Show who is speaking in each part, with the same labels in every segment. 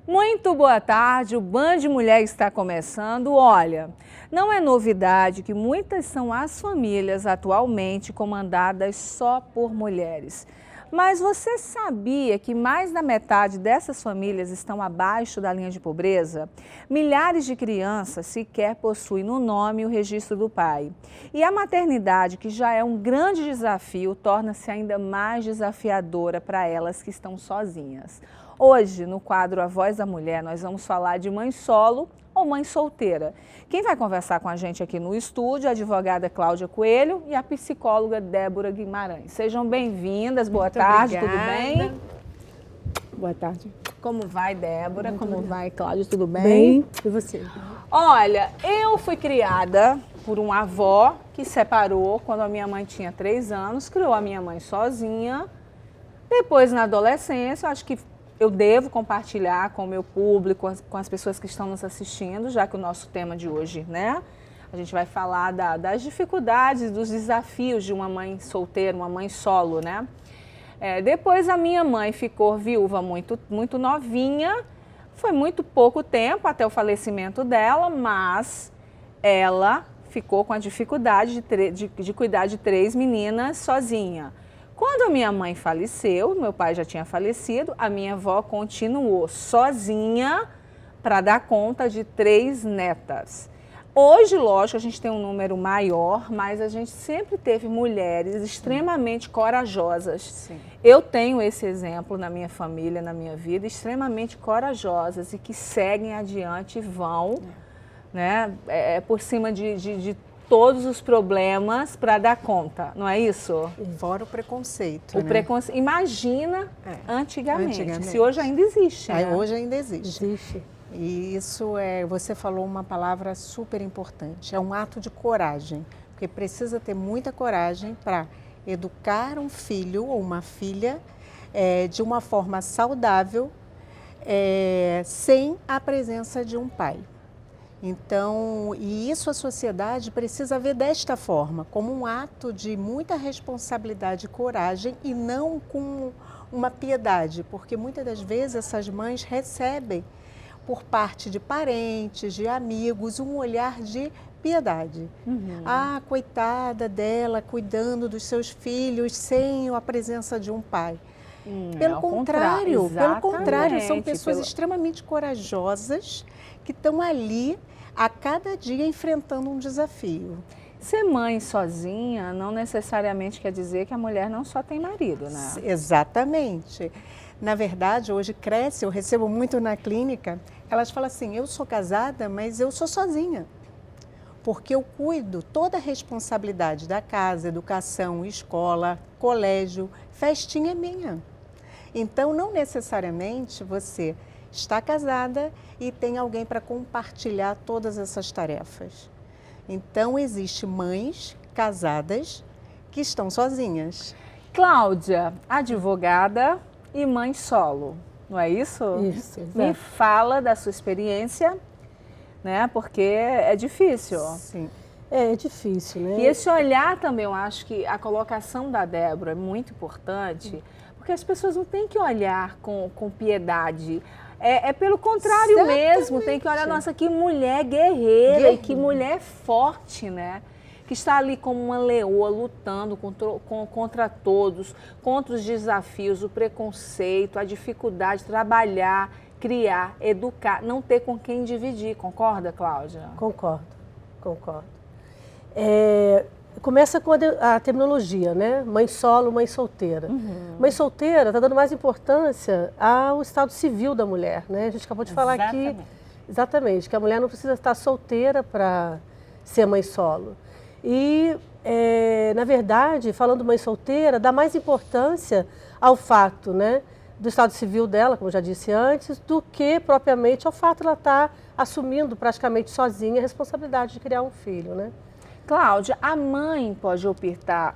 Speaker 1: Muito boa tarde, o Band Mulher está começando. Olha, não é novidade que muitas são as famílias atualmente comandadas só por mulheres. Mas você sabia que mais da metade dessas famílias estão abaixo da linha de pobreza? Milhares de crianças sequer possuem no nome o registro do pai. E a maternidade, que já é um grande desafio, torna-se ainda mais desafiadora para elas que estão sozinhas. Hoje, no quadro A Voz da Mulher, nós vamos falar de mãe solo ou mãe solteira. Quem vai conversar com a gente aqui no estúdio é a advogada Cláudia Coelho e a psicóloga Débora Guimarães. Sejam bem-vindas, boa tarde,
Speaker 2: obrigada.
Speaker 1: Tudo bem?
Speaker 2: Boa tarde.
Speaker 1: Como vai, Débora? Como vai, Cláudia? Tudo bem?
Speaker 2: Bem, e você?
Speaker 1: Olha, eu fui criada por uma avó que separou quando a minha mãe tinha 3 anos, criou a minha mãe sozinha. Depois, na adolescência, acho que eu devo compartilhar com o meu público, com as pessoas que estão nos assistindo, já que o nosso tema de hoje, né? A gente vai falar das dificuldades, dos desafios de uma mãe solteira, uma mãe solo, né? Depois a minha mãe ficou viúva muito novinha, foi muito pouco tempo até o falecimento dela, mas ela ficou com a dificuldade de cuidar de 3 meninas sozinha. Quando a minha mãe faleceu, meu pai já tinha falecido, a minha avó continuou sozinha para dar conta de 3 netas. Hoje, lógico, a gente tem um número maior, mas a gente sempre teve mulheres extremamente corajosas.
Speaker 2: Sim.
Speaker 1: Eu tenho esse exemplo na minha família, na minha vida, extremamente corajosas e que seguem adiante e vão, né, por cima de todos os problemas para dar conta, não é isso?
Speaker 2: Fora o preconceito,
Speaker 1: O preconceito. Imagina antigamente, se hoje ainda existe. Né?
Speaker 2: Hoje ainda existe. E isso você falou uma palavra super importante, é um ato de coragem, porque precisa ter muita coragem para educar um filho ou uma filha de uma forma saudável, sem a presença de um pai. Então, e isso a sociedade precisa ver desta forma, como um ato de muita responsabilidade e coragem e não com uma piedade, porque muitas das vezes essas mães recebem por parte de parentes, de amigos, um olhar de piedade.
Speaker 1: Uhum.
Speaker 2: Ah, coitada dela, cuidando dos seus filhos sem a presença de um pai. Pelo contrário, são pessoas extremamente corajosas que estão ali a cada dia enfrentando um desafio.
Speaker 1: Ser mãe sozinha não necessariamente quer dizer que a mulher não só tem marido, né?
Speaker 2: Exatamente. Na verdade, hoje cresce, eu recebo muito na clínica, elas falam assim, eu sou casada, mas eu sou sozinha. Porque eu cuido toda a responsabilidade da casa, educação, escola, colégio, festinha é minha. Então, não necessariamente você está casada e tem alguém para compartilhar todas essas tarefas. Então, existem mães casadas que estão sozinhas.
Speaker 1: Cláudia, advogada e mãe solo, não é isso?
Speaker 2: Isso.
Speaker 1: Me fala da sua experiência, né? Porque é difícil.
Speaker 2: Sim.
Speaker 3: É difícil, né?
Speaker 1: E esse olhar também, eu acho que a colocação da Débora é muito importante, porque as pessoas não têm que olhar com piedade. É pelo contrário. Exatamente. Mesmo, tem que olhar, nossa, que mulher guerreira. E que mulher forte, né? Que está ali como uma leoa lutando contra todos, contra os desafios, o preconceito, a dificuldade de trabalhar, criar, educar, não ter com quem dividir. Concorda, Cláudia?
Speaker 3: Concordo. Começa com a terminologia, né? Mãe solo, mãe solteira. Uhum. Mãe solteira está dando mais importância ao estado civil da mulher, né? A gente acabou de falar aqui, exatamente, que a mulher não precisa estar solteira para ser mãe solo. E, na verdade, falando mãe solteira, dá mais importância ao fato, né, do estado civil dela, como eu já disse antes, do que propriamente ao fato de ela estar assumindo praticamente sozinha a responsabilidade de criar um filho, né?
Speaker 1: Cláudia, a mãe pode optar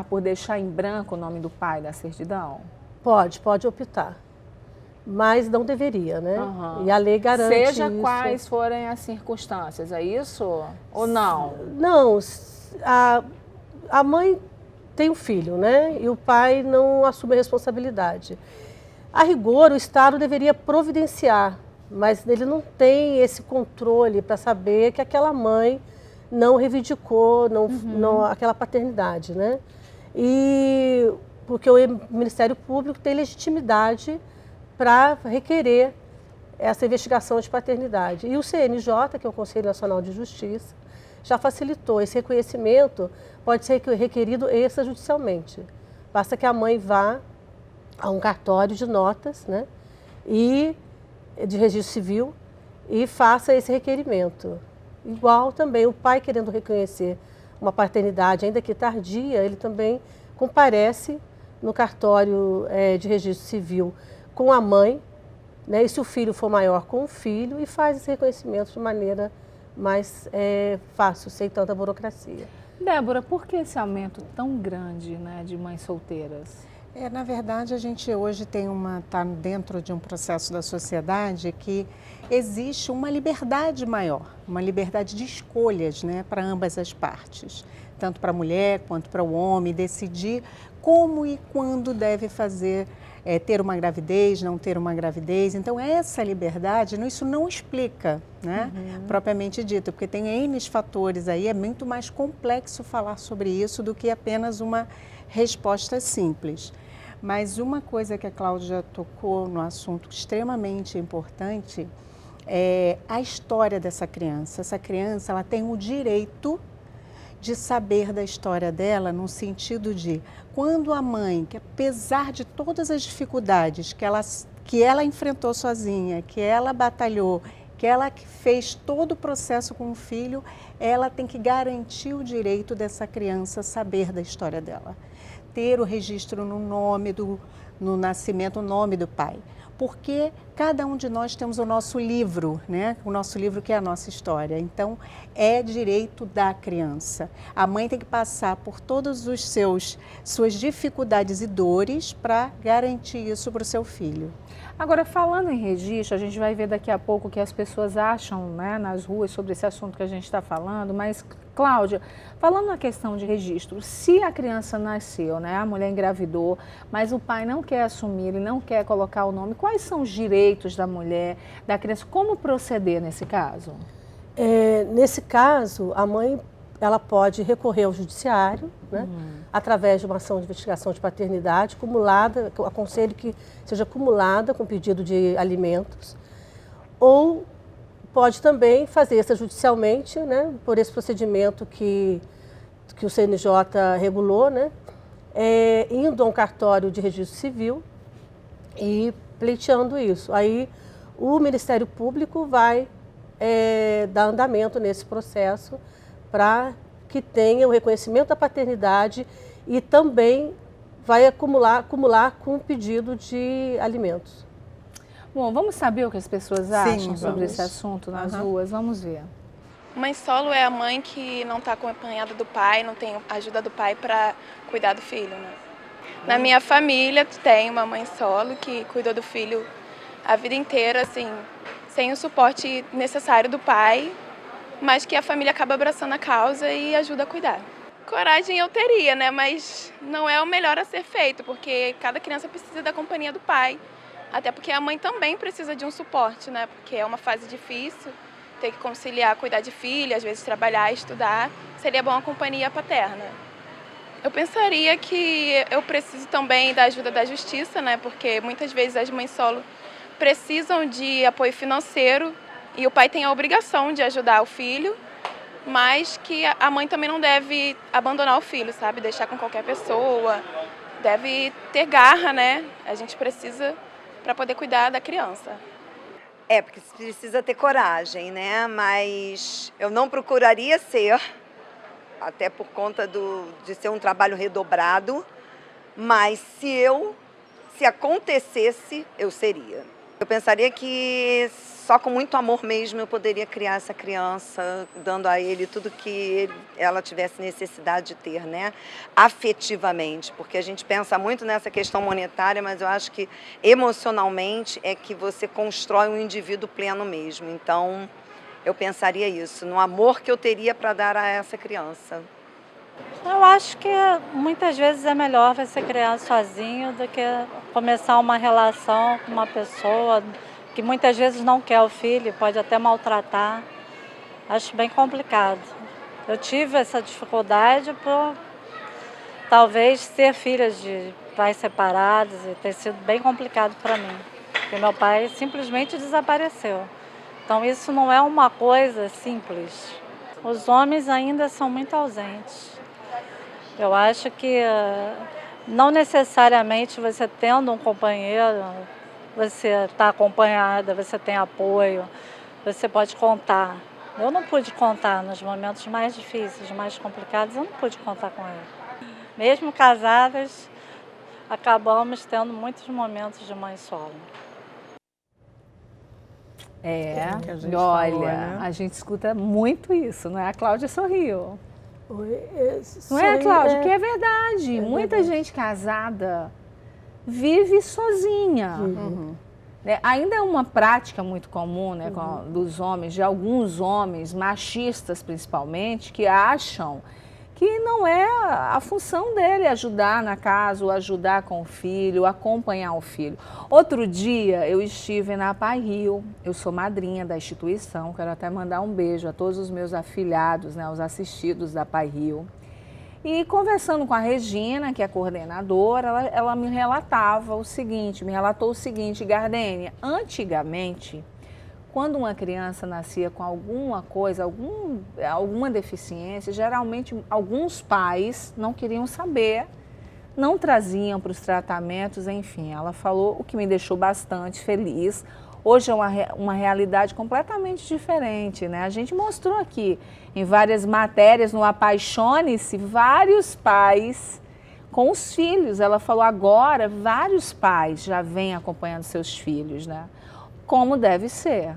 Speaker 1: por deixar em branco o nome do pai da certidão?
Speaker 3: Pode optar, mas não deveria, né?
Speaker 1: Uhum.
Speaker 3: E a lei garante isso.
Speaker 1: Seja quais forem as circunstâncias, é isso ou não?
Speaker 3: Não, a mãe tem um filho, né? E o pai não assume a responsabilidade. A rigor, o Estado deveria providenciar mas ele não tem esse controle para saber que aquela mãe não reivindicou não, aquela paternidade, né? E porque o Ministério Público tem legitimidade para requerer essa investigação de paternidade. E o CNJ, que é o Conselho Nacional de Justiça, já facilitou. Esse reconhecimento pode ser requerido extrajudicialmente. Basta que a mãe vá a um cartório de notas, né, e de registro civil e faça esse requerimento. Igual também o pai querendo reconhecer uma paternidade, ainda que tardia, ele também comparece no cartório de registro civil com a mãe, né, e se o filho for maior, com o filho, e faz esse reconhecimento de maneira mais fácil, sem tanta burocracia.
Speaker 1: Débora, por que esse aumento tão grande, né, de mães solteiras?
Speaker 2: Na verdade, a gente hoje está dentro de um processo da sociedade que existe uma liberdade maior, uma liberdade de escolhas, né, para ambas as partes, tanto para a mulher quanto para o homem, decidir como e quando deve fazer, ter uma gravidez, não ter uma gravidez. Então, essa liberdade, isso não explica, né, propriamente dito, porque tem N fatores aí, é muito mais complexo falar sobre isso do que apenas uma resposta simples. Mas uma coisa que a Cláudia tocou no assunto extremamente importante é a história dessa criança. Essa criança, ela tem o direito de saber da história dela, no sentido de quando a mãe, que apesar de todas as dificuldades que ela enfrentou sozinha, que ela batalhou, que ela fez todo o processo com o filho, ela tem que garantir o direito dessa criança saber da história dela. Ter o registro no nascimento, o nome do pai. Porque cada um de nós temos o nosso livro, né? O nosso livro que é a nossa história. Então, é direito da criança. A mãe tem que passar por todas suas dificuldades e dores para garantir isso para o seu filho.
Speaker 1: Agora, falando em registro, a gente vai ver daqui a pouco o que as pessoas acham, né, nas ruas sobre esse assunto que a gente está falando, mas, Cláudia, falando na questão de registro, se a criança nasceu, né, a mulher engravidou, mas o pai não quer assumir, ele não quer colocar o nome, quais são os direitos da mulher, da criança, como proceder nesse caso?
Speaker 3: Nesse caso, a mãe ela pode recorrer ao judiciário, né, através de uma ação de investigação de paternidade acumulada, eu aconselho que seja acumulada com pedido de alimentos, ou pode também fazer extrajudicialmente, né, por esse procedimento que o CNJ regulou, né, indo a um cartório de registro civil e pleiteando isso. Aí o Ministério Público vai dar andamento nesse processo para que tenha o reconhecimento da paternidade e também vai acumular com o pedido de alimentos.
Speaker 1: Bom, vamos saber o que as pessoas acham sobre esse assunto nas ruas? Vamos ver.
Speaker 4: Mãe solo é a mãe que não está acompanhada do pai, não tem ajuda do pai para cuidar do filho, né? Na minha família tem uma mãe solo que cuidou do filho a vida inteira, assim, sem o suporte necessário do pai, mas que a família acaba abraçando a causa e ajuda a cuidar. Coragem eu teria, né? Mas não é o melhor a ser feito, porque cada criança precisa da companhia do pai. Até porque a mãe também precisa de um suporte, né? Porque é uma fase difícil, ter que conciliar, cuidar de filho, às vezes trabalhar, estudar. Seria bom a companhia paterna. Eu pensaria que eu preciso também da ajuda da justiça, né? Porque muitas vezes as mães solo precisam de apoio financeiro e o pai tem a obrigação de ajudar o filho, mas que a mãe também não deve abandonar o filho, sabe? Deixar com qualquer pessoa, deve ter garra, né? A gente precisa para poder cuidar da criança.
Speaker 5: Porque precisa ter coragem, né? Mas eu não procuraria ser, até por conta de ser um trabalho redobrado, mas se acontecesse, eu seria. Eu pensaria que só com muito amor mesmo eu poderia criar essa criança, dando a ele tudo que ela tivesse necessidade de ter, né? Afetivamente, porque a gente pensa muito nessa questão monetária, mas eu acho que emocionalmente é que você constrói um indivíduo pleno mesmo. Então, eu pensaria isso, no amor que eu teria para dar a essa criança.
Speaker 6: Eu acho que muitas vezes é melhor você criar sozinho do que começar uma relação com uma pessoa que muitas vezes não quer o filho, pode até maltratar. Acho bem complicado. Eu tive essa dificuldade por talvez ser filha de pais separados e ter sido bem complicado para mim, porque meu pai simplesmente desapareceu. Então isso não é uma coisa simples. Os homens ainda são muito ausentes. Eu acho que não necessariamente você tendo um companheiro, você está acompanhada, você tem apoio, você pode contar. Eu não pude contar nos momentos mais difíceis, mais complicados, eu não pude contar com ele. Mesmo casadas, acabamos tendo muitos momentos de mãe solo.
Speaker 2: que a gente
Speaker 1: olha,
Speaker 2: falou, né?
Speaker 1: a gente escuta muito isso, não é? A Cláudia sorriu. Não
Speaker 3: Não
Speaker 1: é, Cláudia? Porque é verdade. Muita gente casada vive sozinha. Né? Ainda é uma prática muito comum, né, dos homens, de alguns homens, machistas principalmente, que acham que não é a função dele ajudar na casa, ou ajudar com o filho, acompanhar o filho. Outro dia eu estive na Pai Rio, eu sou madrinha da instituição, quero até mandar um beijo a todos os meus afilhados, né, os assistidos da Pai Rio. E conversando com a Regina, que é coordenadora, ela me relatou o seguinte, Gardênia, antigamente, quando uma criança nascia com alguma coisa, alguma deficiência, geralmente alguns pais não queriam saber, não traziam para os tratamentos, enfim. Ela falou o que me deixou bastante feliz. Hoje é uma realidade completamente diferente, né? A gente mostrou aqui em várias matérias no Apaixone-se, vários pais com os filhos. Ela falou agora, vários pais já vêm acompanhando seus filhos, né? Como deve ser.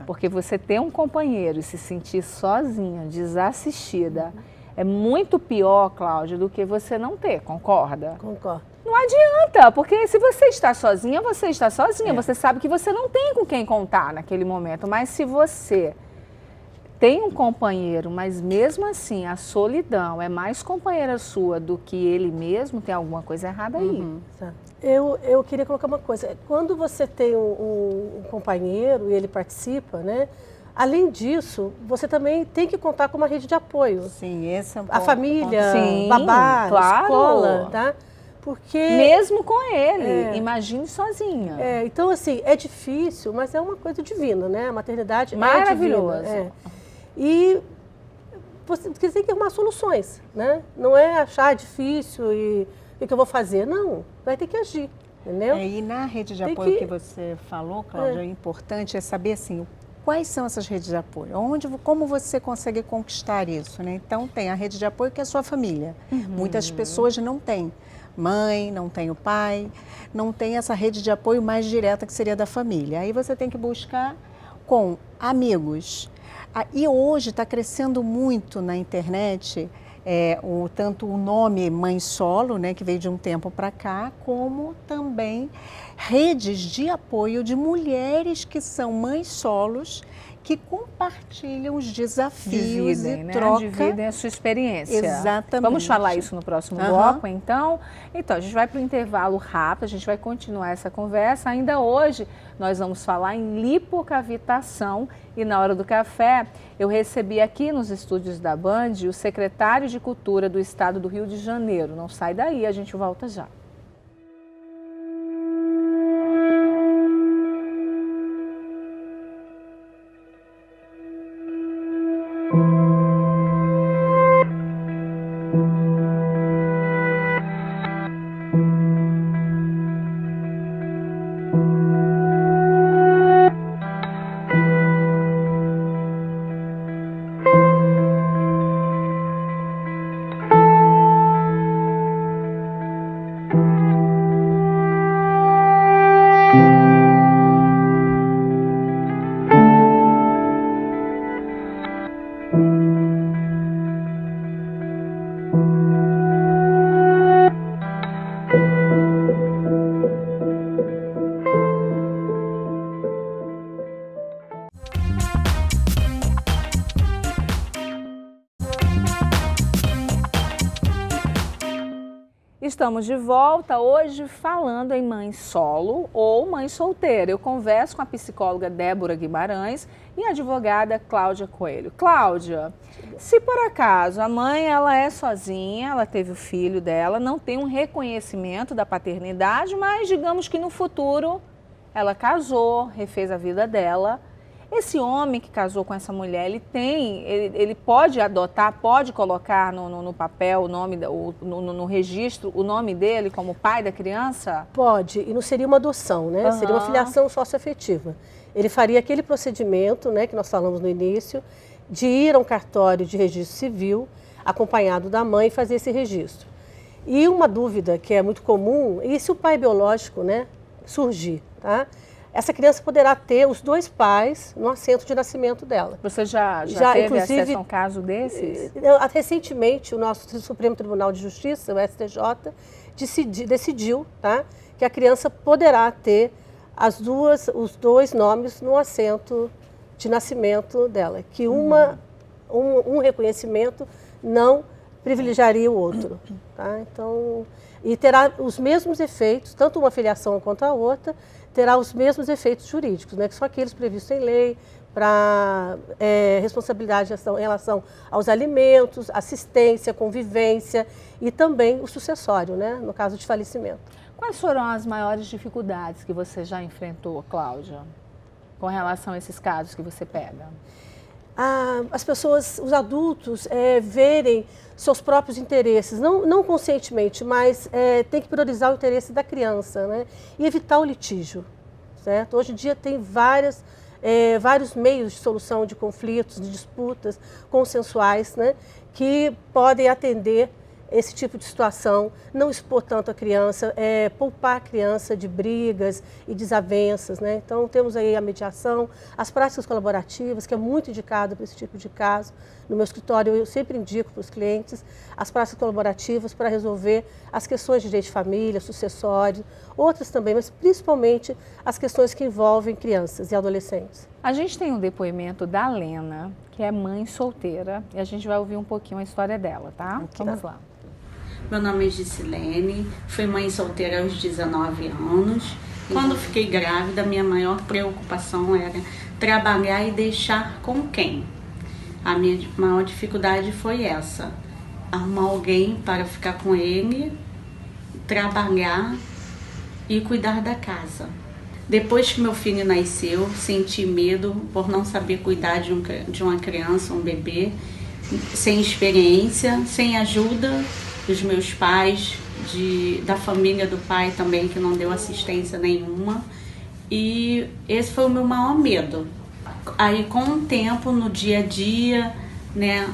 Speaker 1: Porque você ter um companheiro e se sentir sozinha, desassistida, é muito pior, Cláudia, do que você não ter, concorda?
Speaker 3: Concordo.
Speaker 1: Não adianta, porque se você está sozinha, você está sozinha. Você sabe que você não tem com quem contar naquele momento. Mas se você tem um companheiro, mas mesmo assim a solidão é mais companheira sua do que ele mesmo, tem alguma coisa errada aí.
Speaker 3: Tá. Eu queria colocar uma coisa. Quando você tem um companheiro e ele participa, né? Além disso, você também tem que contar com uma rede de apoio.
Speaker 2: Sim, esse é um
Speaker 3: A família,
Speaker 1: Sim,
Speaker 3: babá,
Speaker 1: claro.
Speaker 3: escola, tá? Porque...
Speaker 1: Mesmo com ele, imagine sozinha.
Speaker 3: Então, assim, é difícil, mas é uma coisa divina, né? A maternidade
Speaker 1: Maravilhoso.
Speaker 3: é divina. E você tem que arrumar soluções, né? Não é achar difícil e o que eu vou fazer. Não, vai ter que agir, entendeu?
Speaker 2: E na rede de
Speaker 3: Tem
Speaker 2: apoio que você falou, Cláudia, é importante saber, assim, quais são essas redes de apoio? Como você consegue conquistar isso, né? Então, tem a rede de apoio que é a sua família. Muitas pessoas não têm mãe, não tem o pai, não tem essa rede de apoio mais direta que seria da família. Aí você tem que buscar com amigos. E hoje está crescendo muito na internet tanto o nome Mãe Solo, né, que veio de um tempo para cá, como também redes de apoio de mulheres que são mães solos, que compartilham os desafios
Speaker 1: dividem a sua experiência.
Speaker 2: Exatamente.
Speaker 1: Vamos falar isso no próximo bloco, então? Então, a gente vai para o intervalo rápido, a gente vai continuar essa conversa. Ainda hoje, nós vamos falar em lipocavitação e na hora do café, eu recebi aqui nos estúdios da Band o secretário de Cultura do Estado do Rio de Janeiro. Não sai daí, a gente volta já. Estamos de volta hoje falando em mãe solo ou mãe solteira. Eu converso com a psicóloga Débora Guimarães e a advogada Cláudia Coelho. Cláudia, se por acaso a mãe ela é sozinha, ela teve o filho dela, não tem um reconhecimento da paternidade, mas digamos que no futuro ela casou, refez a vida dela. Esse homem que casou com essa mulher, ele pode adotar, pode colocar no papel o nome, no registro, o nome dele como pai da criança?
Speaker 3: Pode, e não seria uma adoção, né? Seria uma filiação socioafetiva. Ele faria aquele procedimento, né, que nós falamos no início, de ir a um cartório de registro civil, acompanhado da mãe, e fazer esse registro. E uma dúvida que é muito comum, e se o pai biológico, né, surgir, tá? Essa criança poderá ter os dois pais no assento de nascimento dela.
Speaker 1: Você já teve acesso a um caso desses?
Speaker 3: Recentemente, o nosso Supremo Tribunal de Justiça, o STJ, decidiu, tá, que a criança poderá ter os dois nomes no assento de nascimento dela, que um reconhecimento não privilegiaria o outro. Tá? Então, e terá os mesmos efeitos, tanto uma filiação quanto a outra, terá os mesmos efeitos jurídicos, né, que são aqueles previstos em lei, para responsabilidade em relação aos alimentos, assistência, convivência e também o sucessório, né, no caso de falecimento.
Speaker 1: Quais foram as maiores dificuldades que você já enfrentou, Cláudia, com relação a esses casos que você pega?
Speaker 3: As pessoas, os adultos, verem seus próprios interesses, não conscientemente, mas tem que priorizar o interesse da criança, né? E evitar o litígio, certo? Hoje em dia tem vários meios de solução de conflitos, de disputas consensuais, né? Que podem atender esse tipo de situação, não expor tanto a criança, poupar a criança de brigas e desavenças, né? Então temos aí a mediação, as práticas colaborativas, que é muito indicado para esse tipo de caso. No meu escritório eu sempre indico para os clientes as práticas colaborativas para resolver as questões de direito de família, sucessório, outras também, mas principalmente as questões que envolvem crianças e adolescentes.
Speaker 1: A gente tem um depoimento da Lena, que é mãe solteira, e a gente vai ouvir um pouquinho a história dela, tá? Vamos lá.
Speaker 7: Meu nome é Gisilene, fui mãe solteira aos 19 anos. Quando fiquei grávida, minha maior preocupação era trabalhar e deixar com quem? A minha maior dificuldade foi essa, arrumar alguém para ficar com ele, trabalhar e cuidar da casa. Depois que meu filho nasceu, senti medo por não saber cuidar de uma criança, um bebê, sem experiência, sem ajuda dos meus pais, da família do pai também, que não deu assistência nenhuma. E esse foi o meu maior medo. Aí, com o tempo, no dia a dia, né,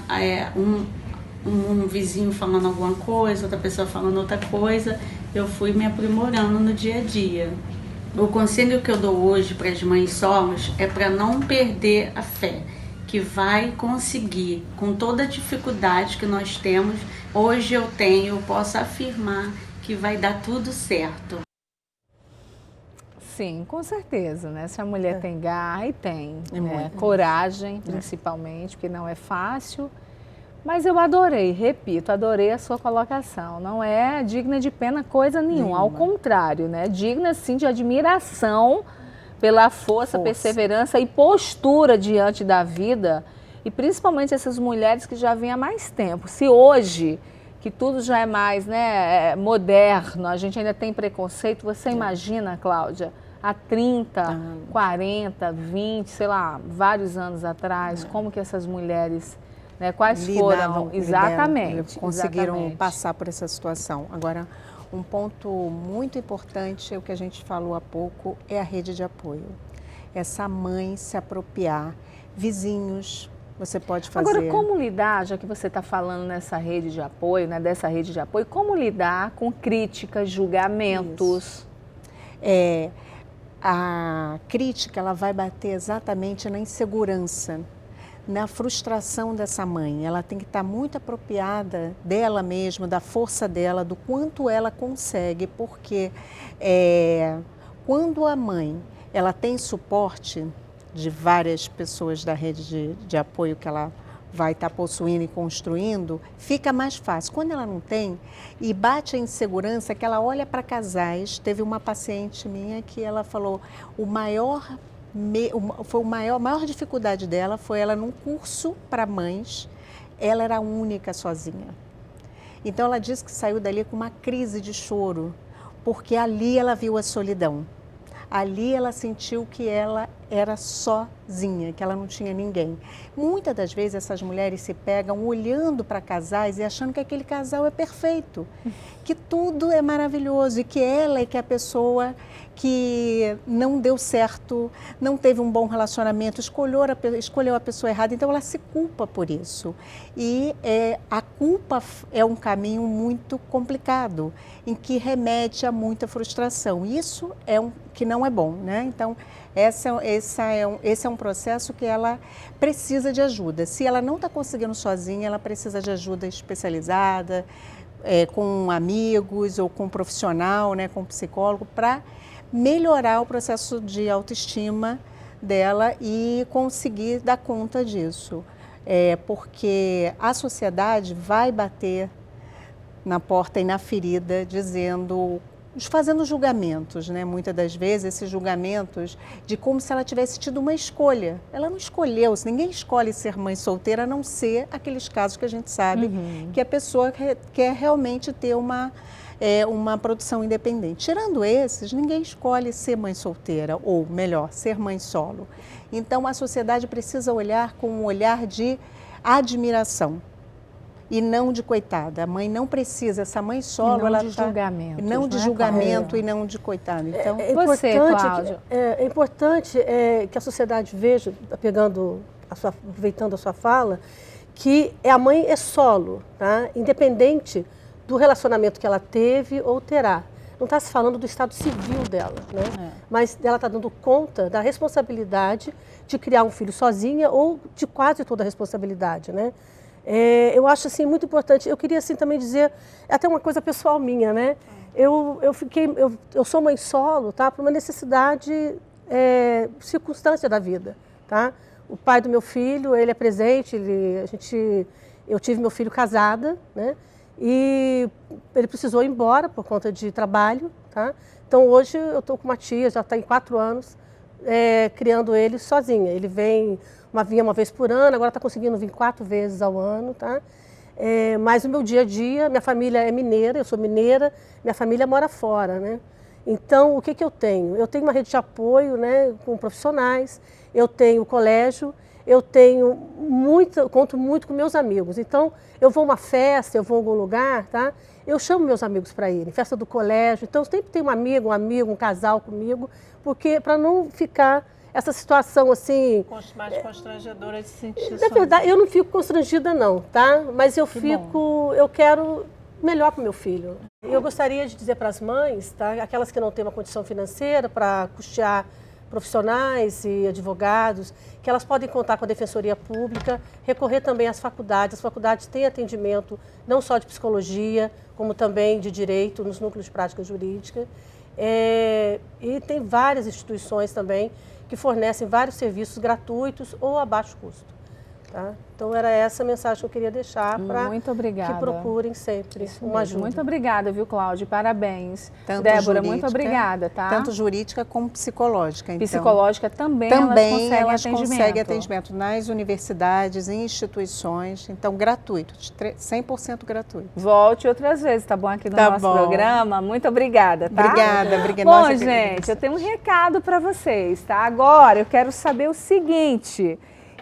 Speaker 7: um vizinho falando alguma coisa, outra pessoa falando outra coisa, eu fui me aprimorando no dia a dia. O conselho que eu dou hoje para as mães solos é para não perder a fé, que vai conseguir, com toda a dificuldade que nós temos. Hoje eu posso afirmar que vai dar tudo certo.
Speaker 1: Sim, com certeza, né? Se a mulher tem garra, e tem, né? Coragem, principalmente, porque não é fácil. Mas eu adorei, repito, adorei a sua colocação. Não é digna de pena coisa nenhuma, ao contrário, né? Digna, sim, de admiração pela força, perseverança e postura diante da vida. E principalmente essas mulheres que já vêm há mais tempo. Se hoje, que tudo já é mais, né, moderno, a gente ainda tem preconceito, você imagina, Cláudia, há 30, 40, 20, sei lá, vários anos atrás, como que essas mulheres, né, quais foram? Exatamente.
Speaker 2: Conseguiram passar por essa situação. Agora, um ponto muito importante, é o que a gente falou há pouco, é a rede de apoio. Essa mãe se apropriar, vizinhos, você pode fazer.
Speaker 1: Agora, como lidar, já que você está falando nessa rede de apoio, né, dessa rede de apoio, como lidar com críticas, julgamentos?
Speaker 2: A crítica, ela vai bater exatamente na insegurança, na frustração dessa mãe. Ela tem que estar muito apropriada dela mesma, da força dela, do quanto ela consegue, porque quando a mãe ela tem suporte de várias pessoas da rede de apoio que ela vai estar possuindo e construindo, fica mais fácil. Quando ela não tem, e bate a insegurança que ela olha para casais, teve uma paciente minha que ela falou, a maior dificuldade dela foi ela num curso para mães, ela era a única sozinha. Então ela disse que saiu dali com uma crise de choro, porque ali ela viu a solidão. Ali ela sentiu que ela era sozinha, que ela não tinha ninguém. Muitas das vezes essas mulheres se pegam olhando para casais e achando que aquele casal é perfeito, que tudo é maravilhoso e que ela é que é a pessoa que não deu certo, não teve um bom relacionamento, escolheu a pessoa errada, então ela se culpa por isso. E a culpa é um caminho muito complicado, em que remete a muita frustração. Isso que não é bom, né? Então, esse é um processo que ela precisa de ajuda. Se ela não está conseguindo sozinha, ela precisa de ajuda especializada, com amigos ou com um profissional, né, com um psicólogo, para melhorar o processo de autoestima dela e conseguir dar conta disso. Porque a sociedade vai bater na porta e na ferida, fazendo julgamentos, né? Muitas das vezes esses julgamentos de como se ela tivesse tido uma escolha. Ela não escolheu, ninguém escolhe ser mãe solteira, a não ser aqueles casos que a gente sabe que a pessoa quer realmente ter uma produção independente. Tirando esses, ninguém escolhe ser mãe solteira, ou melhor, ser mãe solo. Então a sociedade precisa olhar com um olhar de admiração. E não de coitada. A mãe não precisa, essa mãe solo, ela está... Não de julgamento e não de coitada. Então,
Speaker 3: É importante que a sociedade veja, aproveitando a sua fala, que a mãe é solo, tá? Independente do relacionamento que ela teve ou terá. Não está se falando do estado civil dela, né? Mas ela está dando conta da responsabilidade de criar um filho sozinha ou de quase toda a responsabilidade, né? Eu acho assim muito importante. Eu queria assim também dizer até uma coisa pessoal minha, né? Eu sou mãe solo, tá? Por uma necessidade, circunstância da vida, tá? O pai do meu filho, ele é presente. Eu tive meu filho casada, né? E ele precisou ir embora por conta de trabalho, tá? Então hoje eu estou com uma tia, já está em 4 anos, criando ele sozinha. Ele vinha uma vez por ano, agora está conseguindo vir 4 vezes ao ano, tá? Mas o meu dia a dia, minha família é mineira, eu sou mineira, minha família mora fora, né? Então, o que eu tenho? Eu tenho uma rede de apoio, né, com profissionais, eu tenho colégio, conto muito com meus amigos. Então, eu vou a uma festa, eu vou a algum lugar, tá? Eu chamo meus amigos para irem, festa do colégio. Então, eu sempre tenho um amigo, um casal comigo, porque para não ficar essa situação assim...
Speaker 1: Mais constrangedora de se sentir
Speaker 3: Na verdade, eu não fico constrangida não, tá? Mas eu quero melhor para o meu filho. Eu gostaria de dizer para as mães, tá? Aquelas que não têm uma condição financeira para custear profissionais e advogados, que elas podem contar com a Defensoria Pública, recorrer também às faculdades. As faculdades têm atendimento não só de psicologia, como também de direito, nos núcleos de prática jurídica. E tem várias instituições também que fornecem vários serviços gratuitos ou a baixo custo. Tá? Então, era essa a mensagem que eu queria deixar para que procurem sempre uma ajuda.
Speaker 1: Muito obrigada, viu, Cláudia? Parabéns. Débora, muito obrigada, tá?
Speaker 2: Tanto jurídica como psicológica. Então,
Speaker 1: psicológica também elas conseguem atendimento
Speaker 2: nas universidades, em instituições. Então, gratuito, 100% gratuito.
Speaker 1: Volte outras vezes, tá bom? Aqui no nosso programa. Muito obrigada, tá?
Speaker 2: Obrigada.
Speaker 1: Bom, gente, eu tenho um recado para vocês, tá? Agora, eu quero saber o seguinte...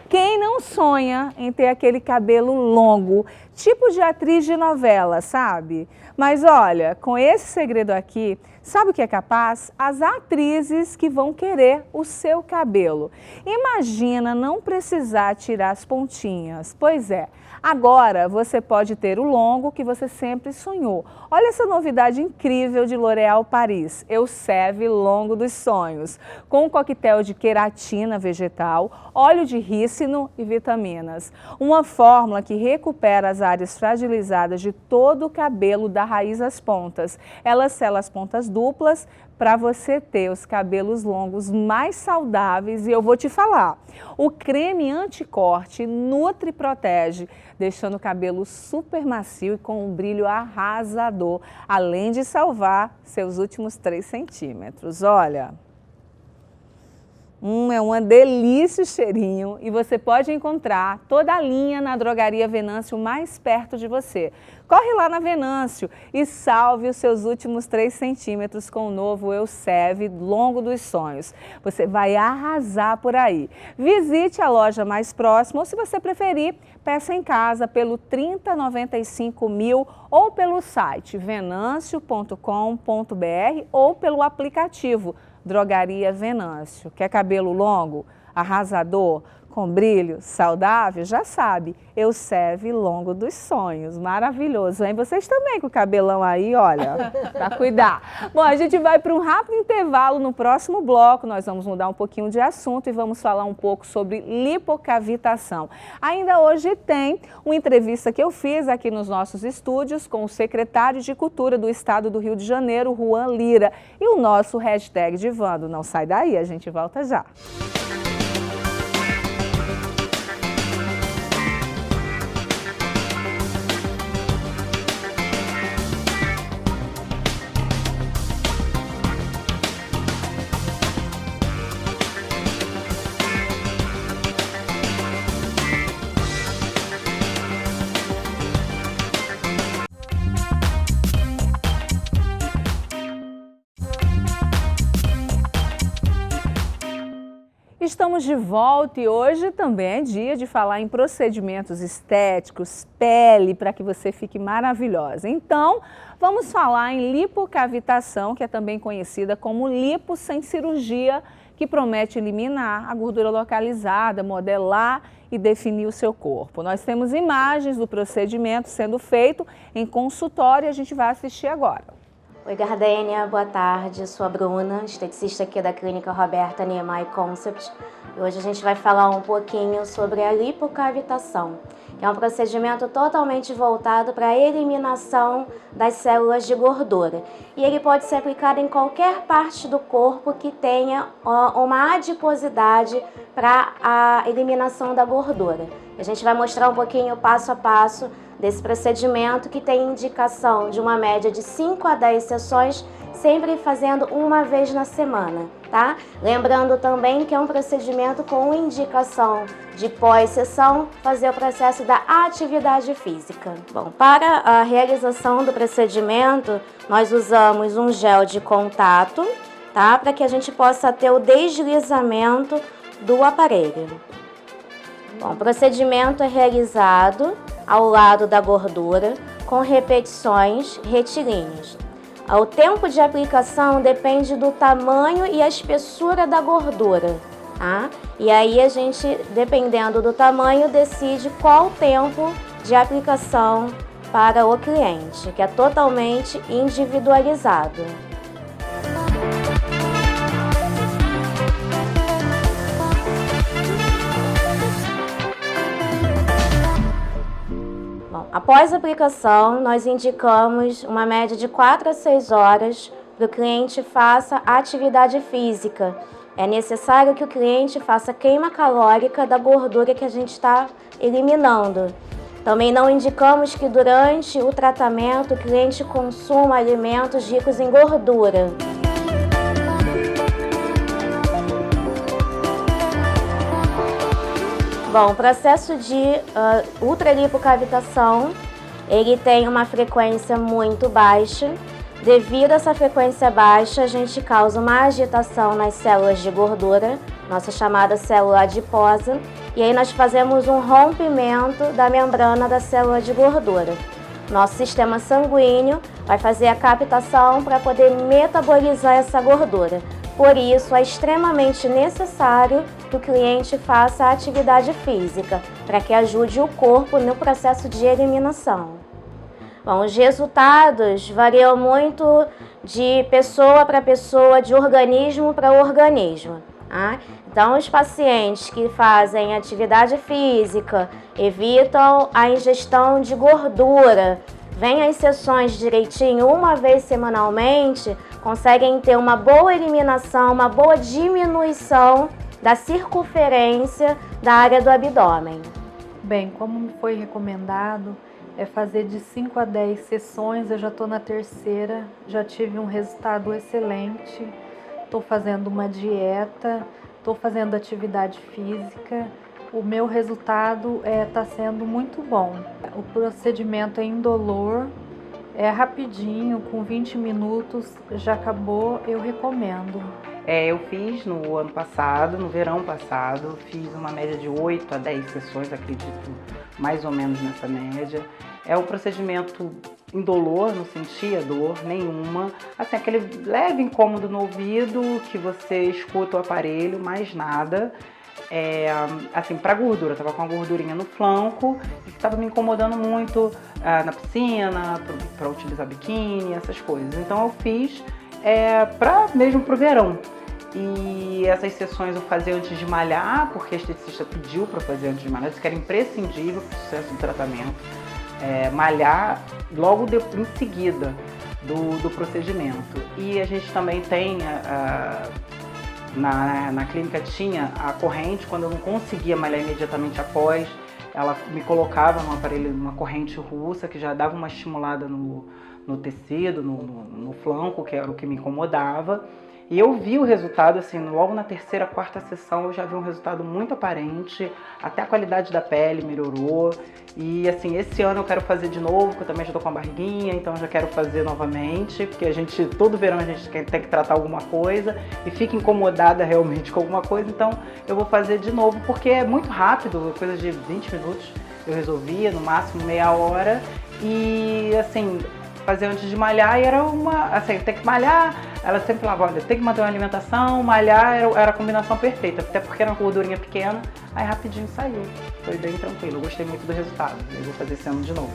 Speaker 1: Quem não sonha em ter aquele cabelo longo, tipo de atriz de novela, sabe? Mas olha, com esse segredo aqui, sabe o que é capaz? As atrizes que vão querer o seu cabelo. Imagina não precisar tirar as pontinhas. Pois é, agora você pode ter o longo que você sempre sonhou. Olha essa novidade incrível de L'Oréal Paris, Elseve Longo dos Sonhos, com um coquetel de queratina vegetal, óleo de rícino e vitaminas. Uma fórmula que recupera as áreas áreas fragilizadas de todo o cabelo da raiz às pontas. Ela sela as pontas duplas para você ter os cabelos longos mais saudáveis. E eu vou te falar, o creme anticorte nutre e protege, deixando o cabelo super macio e com um brilho arrasador, além de salvar seus últimos 3 centímetros. Olha... é uma delícia o cheirinho e você pode encontrar toda a linha na Drogaria Venâncio mais perto de você. Corre lá na Venâncio e salve os seus últimos 3 centímetros com o novo Elseve Longo dos Sonhos. Você vai arrasar por aí. Visite a loja mais próxima ou, se você preferir, peça em casa pelo 3095.000 ou pelo site venancio.com.br ou pelo aplicativo Drogaria Venâncio. Quer cabelo longo, arrasador, com brilho, saudável? Já sabe, Elseve Longo dos Sonhos. Maravilhoso, hein? Vocês também com o cabelão aí, olha, para cuidar. Bom, a gente vai para um rápido intervalo. No próximo bloco, nós vamos mudar um pouquinho de assunto e vamos falar um pouco sobre lipocavitação. Ainda hoje tem uma entrevista que eu fiz aqui nos nossos estúdios com o secretário de Cultura do Estado do Rio de Janeiro, Juan Lira, e o nosso hashtag Divando. Não sai daí, a gente volta já. Estamos de volta e hoje também é dia de falar em procedimentos estéticos, pele, para que você fique maravilhosa. Então, vamos falar em lipocavitação, que é também conhecida como lipo sem cirurgia, que promete eliminar a gordura localizada, modelar e definir o seu corpo. Nós temos imagens do procedimento sendo feito em consultório e a gente vai assistir agora.
Speaker 8: Oi, Gardênia, boa tarde. Sou a Bruna, esteticista aqui da Clínica Roberta Niemeyer Concept. E hoje a gente vai falar um pouquinho sobre a lipocavitação, que é um procedimento totalmente voltado para a eliminação das células de gordura. E ele pode ser aplicado em qualquer parte do corpo que tenha uma adiposidade para a eliminação da gordura. A gente vai mostrar um pouquinho passo a passo desse procedimento, que tem indicação de uma média de 5 a 10 sessões, sempre fazendo uma vez na semana, tá? Lembrando também que é um procedimento com indicação de pós-sessão, fazer o processo da atividade física. Bom, para a realização do procedimento, nós usamos um gel de contato, tá? Para que a gente possa ter o deslizamento do aparelho. Bom, o procedimento é realizado ao lado da gordura, com repetições retilíneas. O tempo de aplicação depende do tamanho e a espessura da gordura, tá? E aí a gente, dependendo do tamanho, decide qual tempo de aplicação para o cliente, que é totalmente individualizado. Após a aplicação, nós indicamos uma média de 4 a 6 horas para o cliente faça atividade física. É necessário que o cliente faça queima calórica da gordura que a gente está eliminando. Também não indicamos que durante o tratamento o cliente consuma alimentos ricos em gordura. Bom, o processo de ultralipocavitação, ele tem uma frequência muito baixa. Devido a essa frequência baixa, a gente causa uma agitação nas células de gordura, nossa chamada célula adiposa, e aí nós fazemos um rompimento da membrana da célula de gordura. Nosso sistema sanguíneo vai fazer a captação para poder metabolizar essa gordura. Por isso, é extremamente necessário que o cliente faça a atividade física, para que ajude o corpo no processo de eliminação. Bom, os resultados variam muito de pessoa para pessoa, de organismo para organismo. Tá? Então, os pacientes que fazem atividade física evitam a ingestão de gordura, vêm às sessões direitinho, uma vez semanalmente, conseguem ter uma boa eliminação, uma boa diminuição da circunferência da área do abdômen.
Speaker 9: Bem, como me foi recomendado, é fazer de 5 a 10 sessões, eu já estou na terceira, já tive um resultado excelente, estou fazendo uma dieta, estou fazendo atividade física, o meu resultado está sendo muito bom. O procedimento é indolor, é rapidinho, com 20 minutos já acabou, eu recomendo.
Speaker 10: Eu fiz no ano passado, no verão passado, fiz uma média de 8 a 10 sessões, acredito, mais ou menos nessa média. É um procedimento indolor, não sentia dor nenhuma, assim, aquele leve incômodo no ouvido, que você escuta o aparelho, mais nada. Assim, para gordura, tava com uma gordurinha no flanco e que tava me incomodando muito na piscina, para utilizar biquíni, essas coisas. Então eu fiz mesmo pro verão. E essas sessões eu fazia antes de malhar, porque a esteticista pediu para fazer antes de malhar, disse que era imprescindível para o sucesso do tratamento. Malhar logo em seguida do procedimento. E a gente também tem, na clínica tinha a corrente, quando eu não conseguia malhar imediatamente após, ela me colocava num aparelho, numa corrente russa, que já dava uma estimulada no tecido, no flanco, que era o que me incomodava. E eu vi o resultado, assim, logo na terceira, quarta sessão, eu já vi um resultado muito aparente, até a qualidade da pele melhorou. E, assim, esse ano eu quero fazer de novo, porque eu também já tô com a barriguinha, então já quero fazer novamente, porque todo verão a gente tem que tratar alguma coisa e fica incomodada realmente com alguma coisa, então eu vou fazer de novo, porque é muito rápido, coisa de 20 minutos eu resolvia, no máximo meia hora, e, assim, fazer antes de malhar e era assim, tem que malhar, ela sempre falava, olha, tem que manter uma alimentação, malhar era a combinação perfeita, até porque era uma gordurinha pequena, aí rapidinho saiu, foi bem tranquilo, eu gostei muito do resultado, eu vou fazer esse ano de novo.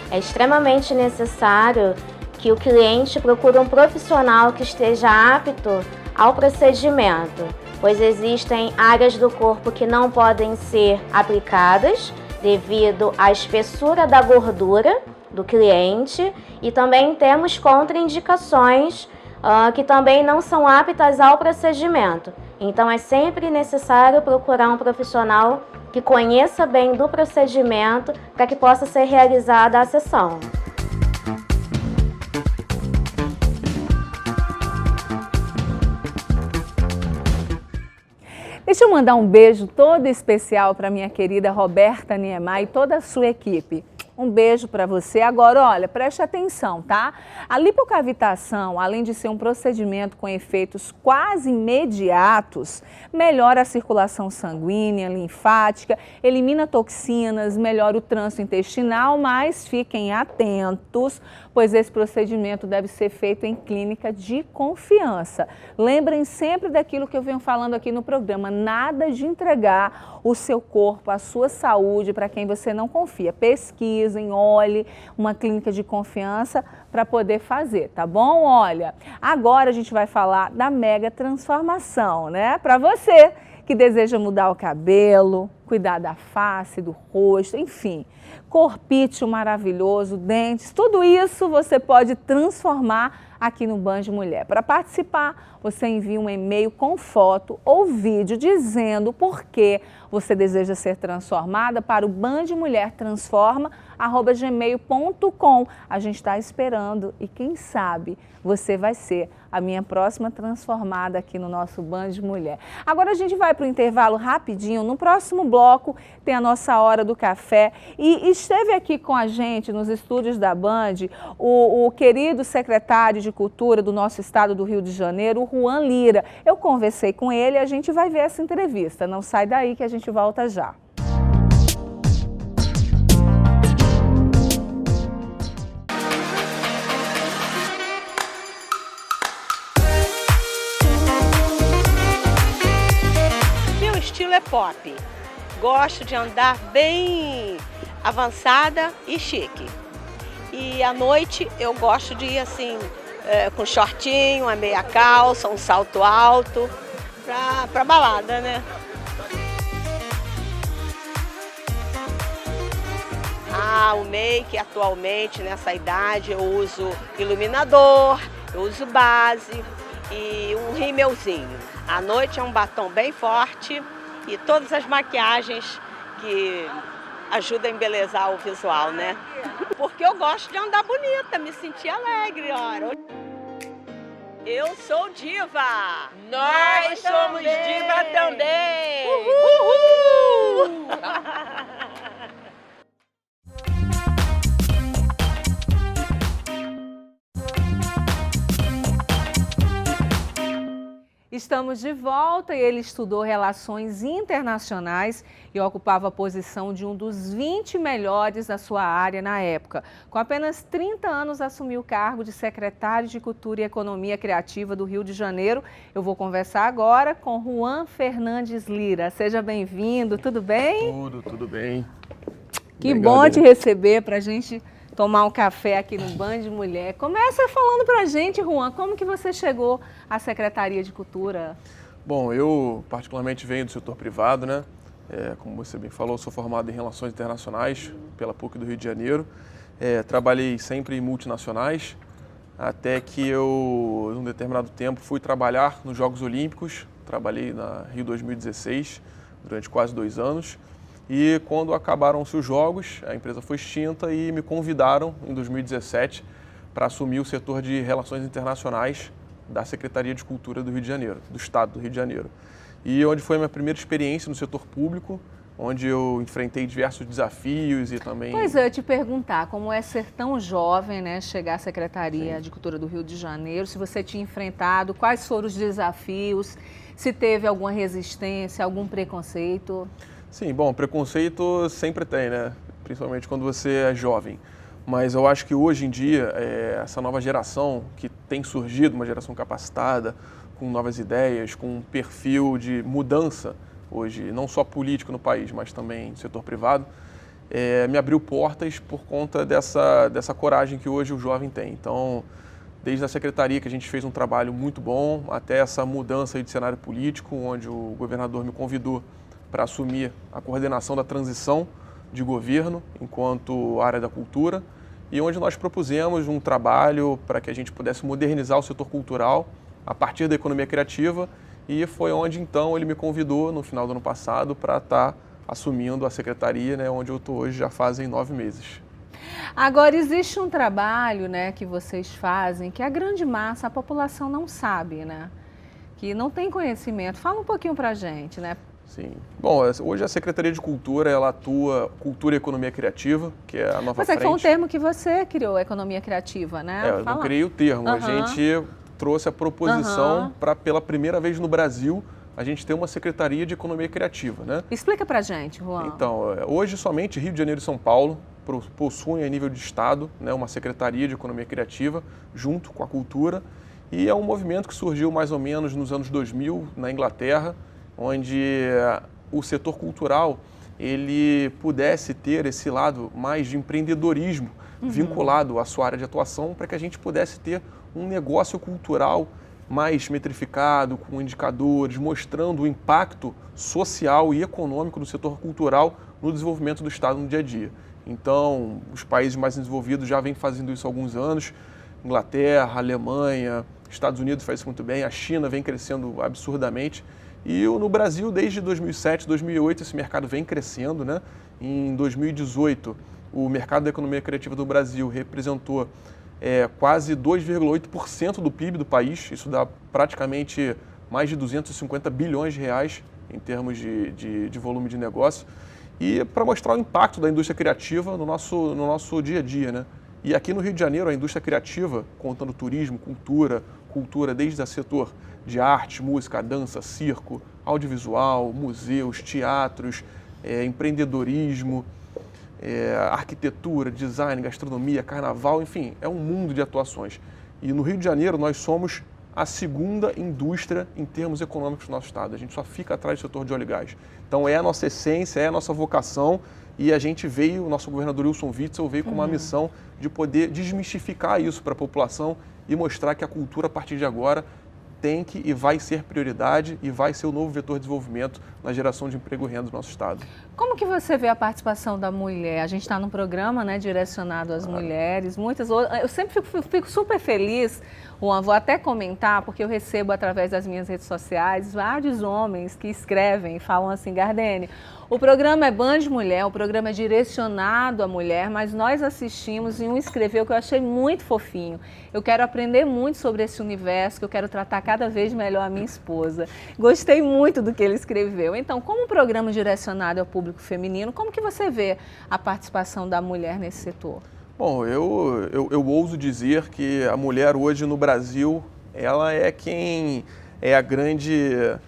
Speaker 8: É extremamente necessário que o cliente procure um profissional que esteja apto ao procedimento, pois existem áreas do corpo que não podem ser aplicadas devido à espessura da gordura do cliente, e também temos contraindicações que também não são aptas ao procedimento. Então é sempre necessário procurar um profissional que conheça bem do procedimento para que possa ser realizada a sessão.
Speaker 1: Deixa eu mandar um beijo todo especial para minha querida Roberta Niemeyer e toda a sua equipe. Um beijo para você. Agora, olha, preste atenção, tá? A lipocavitação, além de ser um procedimento com efeitos quase imediatos, melhora a circulação sanguínea, linfática, elimina toxinas, melhora o trânsito intestinal, mas fiquem atentos, pois esse procedimento deve ser feito em clínica de confiança. Lembrem sempre daquilo que eu venho falando aqui no programa, nada de entregar o seu corpo, a sua saúde para quem você não confia. Pesquisem, olhe uma clínica de confiança para poder fazer, tá bom? Olha, agora a gente vai falar da mega transformação, né? Para você que deseja mudar o cabelo, cuidar da face, do rosto, enfim, corpício maravilhoso, dentes, tudo isso você pode transformar aqui no Band Mulher. Para participar, você envia um e-mail com foto ou vídeo dizendo por que você deseja ser transformada para o bandmulhertransforma@gmail.com. A gente está esperando e quem sabe você vai ser a minha próxima transformada aqui no nosso Band Mulher. Agora a gente vai para o intervalo rapidinho. No próximo bloco tem a nossa hora do café e esteve aqui com a gente nos estúdios da Band o querido secretário de Cultura do nosso estado do Rio de Janeiro, o Juan Lira. Eu conversei com ele e a gente vai ver essa entrevista. Não sai daí que a gente volta já.
Speaker 11: Meu estilo é pop. Gosto de andar bem avançada e chique. E à noite eu gosto de ir assim, com shortinho, uma meia calça, um salto alto. pra balada, né? O make, atualmente, nessa idade, eu uso iluminador, eu uso base e um rímelzinho. À noite é um batom bem forte e todas as maquiagens que ajudam a embelezar o visual, né? Porque eu gosto de andar bonita, me sentir alegre, ora. Eu sou diva! Nós somos diva também! Uhul!
Speaker 1: Estamos de volta e ele estudou Relações Internacionais e ocupava a posição de um dos 20 melhores da sua área na época. Com apenas 30 anos, assumiu o cargo de secretário de Cultura e Economia Criativa do Rio de Janeiro. Eu vou conversar agora com Juan Fernandes Lira. Seja bem-vindo, tudo bem?
Speaker 12: Tudo bem.
Speaker 1: Que bom te receber para a gente tomar um café aqui no Band Mulher. Começa falando pra gente, Juan, como que você chegou à Secretaria de Cultura?
Speaker 12: Bom, eu particularmente venho do setor privado, né? Como você bem falou, sou formado em Relações Internacionais pela PUC do Rio de Janeiro. Trabalhei sempre em multinacionais, até que eu, num determinado tempo, fui trabalhar nos Jogos Olímpicos. Trabalhei na Rio 2016 durante quase 2 anos. E quando acabaram-se os Jogos, a empresa foi extinta e me convidaram em 2017 para assumir o setor de Relações Internacionais da Secretaria de Cultura do Rio de Janeiro, do Estado do Rio de Janeiro. E onde foi a minha primeira experiência no setor público, onde eu enfrentei diversos desafios e também...
Speaker 1: Pois é, eu ia te perguntar, como é ser tão jovem, né, chegar à Secretaria de Cultura do Rio de Janeiro, se você tinha enfrentado, quais foram os desafios, se teve alguma resistência, algum preconceito...
Speaker 12: Sim, bom, preconceito sempre tem, né? Principalmente quando você é jovem. Mas eu acho que hoje em dia, essa nova geração que tem surgido, uma geração capacitada, com novas ideias, com um perfil de mudança hoje, não só político no país, mas também no setor privado, me abriu portas por conta dessa coragem que hoje o jovem tem. Então, desde a secretaria que a gente fez um trabalho muito bom, até essa mudança aí de cenário político, onde o governador me convidou para assumir a coordenação da transição de governo enquanto área da cultura e onde nós propusemos um trabalho para que a gente pudesse modernizar o setor cultural a partir da economia criativa e foi onde então ele me convidou no final do ano passado para estar assumindo a secretaria, né, onde eu estou hoje já fazem 9 meses.
Speaker 1: Agora, existe um trabalho, né, que vocês fazem que a grande massa, a população não sabe, né, que não tem conhecimento. Fala um pouquinho para a gente, né?
Speaker 12: Sim. Bom, hoje a Secretaria de Cultura, ela atua Cultura e Economia Criativa, que é a nova frente.
Speaker 1: Mas foi um termo que você criou, Economia Criativa, né?
Speaker 12: Eu não criei o termo, a gente trouxe a proposição para, pela primeira vez no Brasil, a gente ter uma Secretaria de Economia Criativa, né?
Speaker 1: Explica pra gente, Juan.
Speaker 12: Então, hoje somente Rio de Janeiro e São Paulo possuem a nível de Estado, né, uma Secretaria de Economia Criativa junto com a cultura e é um movimento que surgiu mais ou menos nos anos 2000 na Inglaterra, onde o setor cultural ele pudesse ter esse lado mais de empreendedorismo vinculado à sua área de atuação para que a gente pudesse ter um negócio cultural mais metrificado, com indicadores, mostrando o impacto social e econômico do setor cultural no desenvolvimento do Estado no dia a dia. Então, os países mais desenvolvidos já vêm fazendo isso há alguns anos, Inglaterra, Alemanha, Estados Unidos faz isso muito bem, a China vem crescendo absurdamente. E no Brasil, desde 2007, 2008, esse mercado vem crescendo, né? Em 2018, o mercado da economia criativa do Brasil representou quase 2,8% do PIB do país. Isso dá praticamente mais de 250 bilhões de reais em termos de volume de negócio. E para mostrar o impacto da indústria criativa no nosso dia a dia, né? E aqui no Rio de Janeiro, a indústria criativa, contando turismo, cultura desde o setor de arte, música, dança, circo, audiovisual, museus, teatros, empreendedorismo, arquitetura, design, gastronomia, carnaval, enfim, é um mundo de atuações. E no Rio de Janeiro nós somos a segunda indústria em termos econômicos do nosso estado. A gente só fica atrás do setor de óleo e gás. Então é a nossa essência, é a nossa vocação e a gente veio, o nosso governador Wilson Witzel veio com uma missão de poder desmistificar isso para a população e mostrar que a cultura a partir de agora tem que e vai ser prioridade e vai ser o novo vetor de desenvolvimento na geração de emprego e renda do nosso Estado.
Speaker 1: Como que você vê a participação da mulher? A gente está num programa, né, direcionado às mulheres, muitas outras. Eu sempre fico super feliz, vou até comentar, porque eu recebo através das minhas redes sociais vários homens que escrevem e falam assim: Gardene, o programa é Band Mulher, o programa é direcionado à mulher, mas nós assistimos e um escreveu que eu achei muito fofinho. Eu quero aprender muito sobre esse universo, que eu quero tratar cada vez melhor a minha esposa. Gostei muito do que ele escreveu. Então, como um programa direcionado ao público feminino, como que você vê a participação da mulher nesse setor?
Speaker 12: Bom, eu ouso dizer que a mulher hoje no Brasil, ela é quem é a grande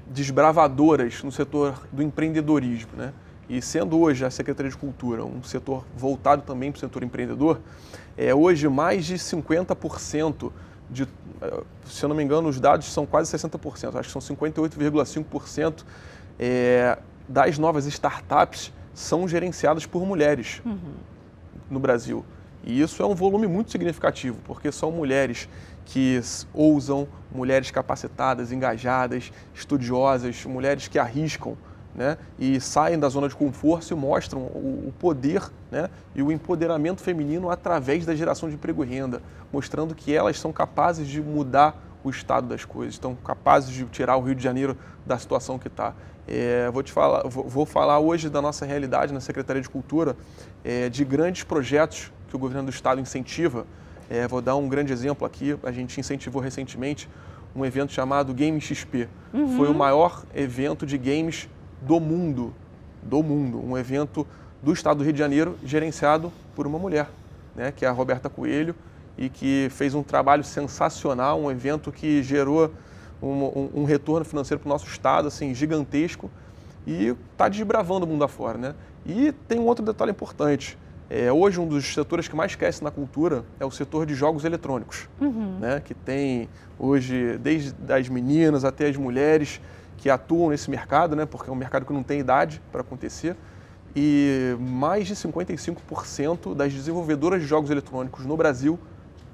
Speaker 12: desbravadoras no setor do empreendedorismo, né? E sendo hoje a Secretaria de Cultura um setor voltado também para o setor empreendedor, hoje mais de 50% se eu não me engano, os dados são quase 60%, acho que são 58,5% das novas startups são gerenciadas por mulheres no Brasil. E isso é um volume muito significativo, porque são mulheres que ousam, mulheres capacitadas, engajadas, estudiosas, mulheres que arriscam, né, e saem da zona de conforto e mostram o poder, né, e o empoderamento feminino através da geração de emprego e renda, mostrando que elas são capazes de mudar o estado das coisas, estão capazes de tirar o Rio de Janeiro da situação que está. Vou falar hoje da nossa realidade na Secretaria de Cultura, de grandes projetos que o governo do estado incentiva. Vou dar um grande exemplo aqui, a gente incentivou recentemente um evento chamado Game XP. Foi o maior evento de games do mundo, um evento do estado do Rio de Janeiro gerenciado por uma mulher, né, que é a Roberta Coelho, e que fez um trabalho sensacional, um evento que gerou um retorno financeiro para o nosso estado assim, gigantesco, e está desbravando o mundo afora, né? E tem um outro detalhe importante. Hoje um dos setores que mais cresce na cultura é o setor de jogos eletrônicos, né? Que tem hoje desde as meninas até as mulheres que atuam nesse mercado, né? Porque é um mercado que não tem idade para acontecer, e mais de 55% das desenvolvedoras de jogos eletrônicos no Brasil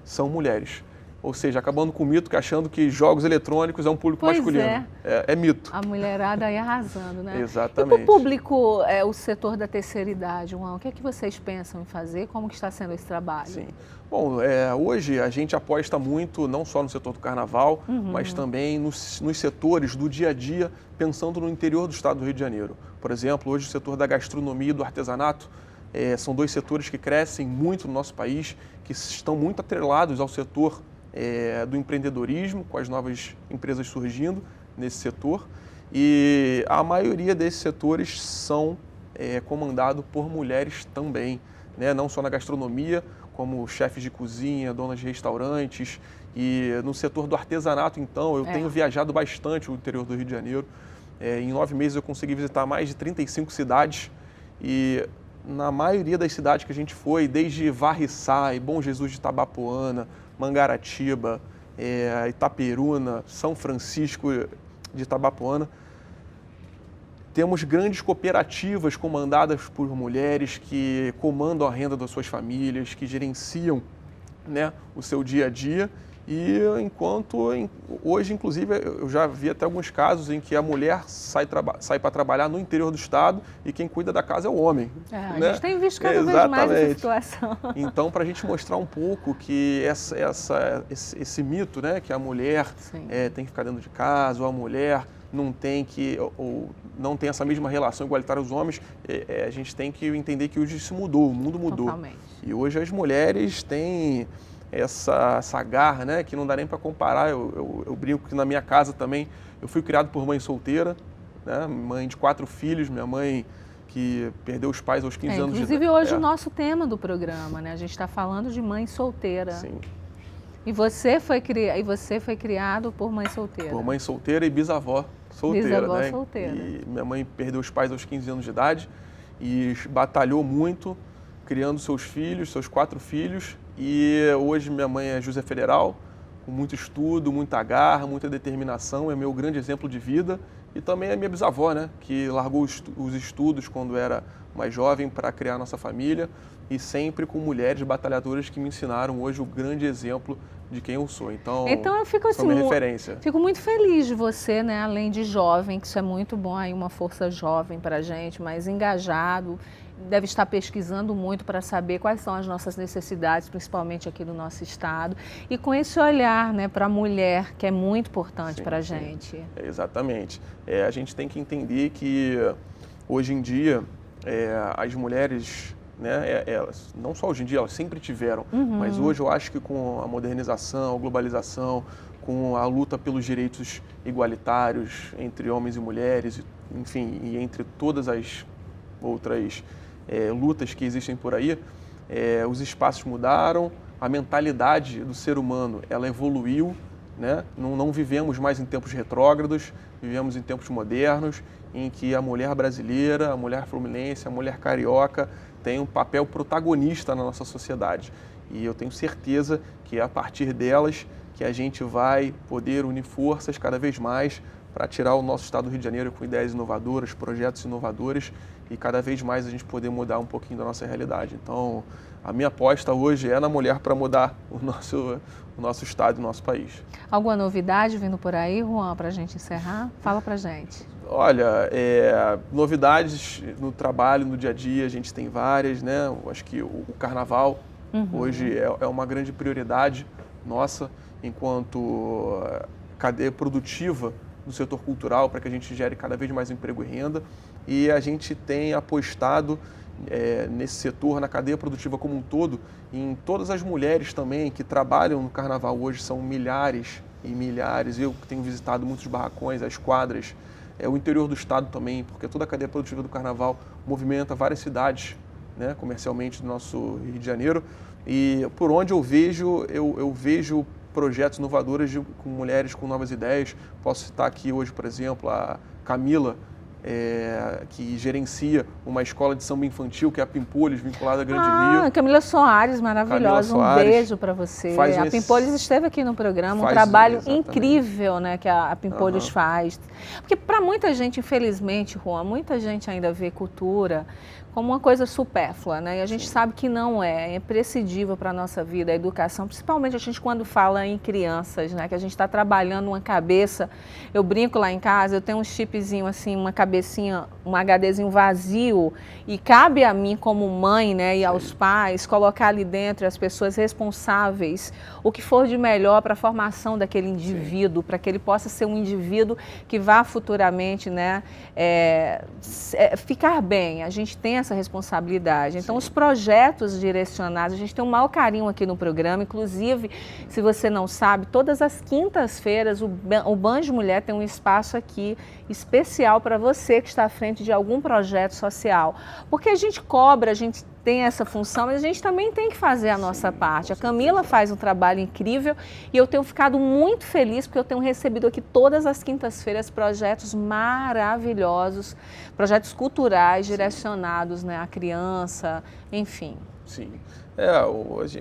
Speaker 12: são mulheres. Ou seja, acabando com o mito que achando que jogos eletrônicos é um público masculino. É mito.
Speaker 1: A mulherada aí arrasando, né?
Speaker 12: Exatamente.
Speaker 1: E para o público, o setor da terceira idade, Juan, o que é que vocês pensam em fazer? Como que está sendo esse trabalho?
Speaker 12: Sim. Bom, hoje a gente aposta muito, não só no setor do carnaval, mas também nos setores do dia a dia, pensando no interior do estado do Rio de Janeiro. Por exemplo, hoje o setor da gastronomia e do artesanato são dois setores que crescem muito no nosso país, que estão muito atrelados ao setor do empreendedorismo, com as novas empresas surgindo nesse setor. E a maioria desses setores são comandados por mulheres também, né? Não só na gastronomia, como chefes de cozinha, donas de restaurantes. E no setor do artesanato, então, eu tenho viajado bastante o interior do Rio de Janeiro. Em 9 meses eu consegui visitar mais de 35 cidades, e na maioria das cidades que a gente foi, desde Varriçai, Bom Jesus de Itabapoana, Mangaratiba, Itaperuna, São Francisco de Itabapoana, temos grandes cooperativas comandadas por mulheres que comandam a renda das suas famílias, que gerenciam, né, o seu dia a dia. E hoje, inclusive, eu já vi até alguns casos em que a mulher sai para trabalhar no interior do estado e quem cuida da casa é o homem.
Speaker 1: A
Speaker 12: né?
Speaker 1: gente tem visto cada vez mais essa situação.
Speaker 12: Então, para a gente mostrar um pouco que esse mito, né, que a mulher tem que ficar dentro de casa, ou a mulher não tem ou não tem essa mesma relação igualitária aos homens, a gente tem que entender que hoje isso mudou, o mundo mudou.
Speaker 1: Totalmente.
Speaker 12: E hoje as mulheres têm essa garra, né, que não dá nem para comparar. Eu brinco que na minha casa também, eu fui criado por mãe solteira, né, mãe de 4 filhos, minha mãe que perdeu os pais aos 15 anos de idade.
Speaker 1: Inclusive hoje o nosso tema do programa, né, a gente está falando de mãe solteira.
Speaker 12: Sim.
Speaker 1: E você foi criado por mãe solteira?
Speaker 12: Por mãe solteira e bisavó solteira.
Speaker 1: Bisavó
Speaker 12: né?
Speaker 1: solteira.
Speaker 12: E minha mãe perdeu os pais aos 15 anos de idade e batalhou muito criando seus 4 filhos. E hoje minha mãe é juíza federal, com muito estudo, muita garra, muita determinação, é meu grande exemplo de vida. E também é minha bisavó, né, que largou os estudos quando era mais jovem para criar nossa família, e sempre com mulheres batalhadoras que me ensinaram hoje o grande exemplo de quem eu sou. Então
Speaker 1: eu fico assim,
Speaker 12: minha referência.
Speaker 1: Fico muito feliz de você, né? Além de jovem, que isso é muito bom, aí uma força jovem para a gente, mas engajado, deve estar pesquisando muito para saber quais são as nossas necessidades, principalmente aqui no nosso estado, e com esse olhar, né, para a mulher, que é muito importante para a gente.
Speaker 12: Exatamente. A gente tem que entender que hoje em dia as mulheres, né, elas, não só hoje em dia, elas sempre tiveram, mas hoje eu acho que com a modernização, a globalização, com a luta pelos direitos igualitários entre homens e mulheres, enfim, e entre todas as outras lutas que existem por aí, os espaços mudaram, a mentalidade do ser humano, ela evoluiu, né? Não vivemos mais em tempos retrógrados, vivemos em tempos modernos, em que a mulher brasileira, a mulher fluminense, a mulher carioca tem um papel protagonista na nossa sociedade. E eu tenho certeza que é a partir delas que a gente vai poder unir forças cada vez mais para tirar o nosso estado do Rio de Janeiro com ideias inovadoras, projetos inovadores e cada vez mais a gente poder mudar um pouquinho da nossa realidade. Então, a minha aposta hoje é na mulher para mudar o nosso estado e o nosso país.
Speaker 1: Alguma novidade vindo por aí, Juan, para a gente encerrar? Fala para a gente.
Speaker 12: Olha, novidades no trabalho, no dia a dia, a gente tem várias, né? Eu acho que o carnaval hoje é uma grande prioridade nossa enquanto cadeia produtiva do setor cultural para que a gente gere cada vez mais emprego e renda. E a gente tem apostado nesse setor, na cadeia produtiva como um todo, em todas as mulheres também que trabalham no carnaval hoje, são milhares e milhares. Eu tenho visitado muitos barracões, as quadras, o interior do estado também, porque toda a cadeia produtiva do carnaval movimenta várias cidades, né, comercialmente do nosso Rio de Janeiro. E por onde eu vejo, eu vejo projetos inovadores com mulheres com novas ideias. Posso citar aqui hoje, por exemplo, a Camila, que gerencia uma escola de samba infantil, que é a Pimpolhos, vinculada à Grande Rio.
Speaker 1: Camila Soares, maravilhosa. Um beijo para você. A Pimpolhos esteve aqui no programa, um trabalho incrível, né, que a Pimpolhos faz. Porque para muita gente, infelizmente, Juan, muita gente ainda vê cultura como uma coisa supérflua, né? E a gente sabe que não é imprescindível para a nossa vida, a educação, principalmente a gente quando fala em crianças, né? Que a gente está trabalhando uma cabeça, eu brinco lá em casa, eu tenho um chipzinho assim, uma cabecinha, um HDzinho vazio, e cabe a mim como mãe, né, e aos pais, colocar ali dentro as pessoas responsáveis, o que for de melhor para a formação daquele indivíduo, para que ele possa ser um indivíduo que vá futuramente, né, ficar bem. A gente tem essa responsabilidade. Então, os projetos direcionados, a gente tem um maior carinho aqui no programa, inclusive, se você não sabe, todas as quintas-feiras o Banjo Mulher tem um espaço aqui especial para você que está à frente de algum projeto social. Porque a gente cobra, a gente tem essa função, mas a gente também tem que fazer a nossa parte. A Camila faz um trabalho incrível e eu tenho ficado muito feliz porque eu tenho recebido aqui todas as quintas-feiras projetos maravilhosos, projetos culturais direcionados, né, à criança, enfim.
Speaker 12: Sim.